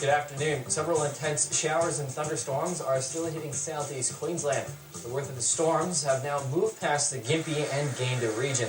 Good afternoon. Several intense showers and thunderstorms are still hitting southeast Queensland. The worst of the storms have now moved past the Gympie and Gayndah region.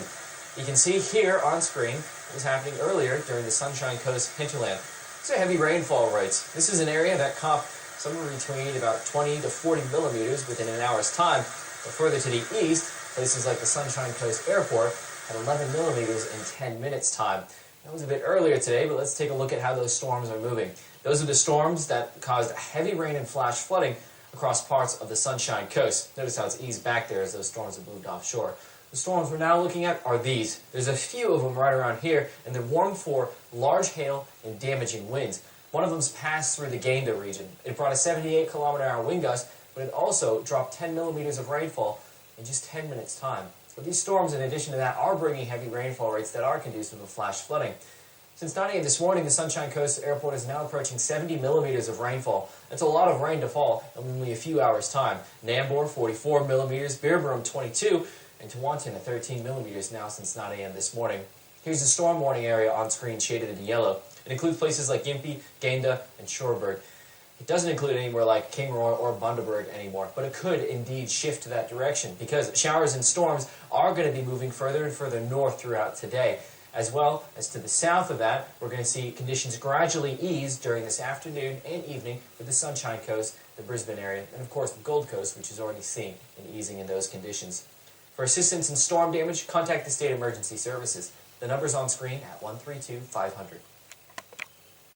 You can see here on screen what was happening earlier during the Sunshine Coast hinterland. These are heavy rainfall rates. This is an area that caught somewhere between about 20 to 40 millimeters within an hour's time. But further to the east, places like the Sunshine Coast Airport had 11 millimeters in 10 minutes time. That was a bit earlier today, but let's take a look at how those storms are moving. Those are the storms that caused heavy rain and flash flooding across parts of the Sunshine Coast. Notice how it's eased back there as those storms have moved offshore. The storms we're now looking at are these. There's a few of them right around here, and they're warned for large hail and damaging winds. One of them's passed through the Gayndah region. It brought a 78-kilometer-hour wind gust, but it also dropped 10 millimeters of rainfall in just 10 minutes' time. So these storms, in addition to that, are bringing heavy rainfall rates that are conducive to flash flooding. Since 9 a.m. this morning, the Sunshine Coast Airport is now approaching 70 millimeters of rainfall. That's a lot of rain to fall in only a few hours' time. Nambour, 44 millimeters, Beerbourne, 22, and Tewantin at 13 millimeters now since 9 a.m. this morning. Here's the storm warning area on screen shaded in yellow. It includes places like Gympie, Gayndah, and Shoreburg. It doesn't include anywhere like Kingroy or Bundaberg anymore, but it could indeed shift to that direction because showers and storms are going to be moving further and further north throughout today. As well as to the south of that, we're going to see conditions gradually ease during this afternoon and evening for the Sunshine Coast, the Brisbane area, and of course the Gold Coast, which is already seeing an easing in those conditions. For assistance in storm damage, contact the State Emergency Services. The number's on screen at 132-500.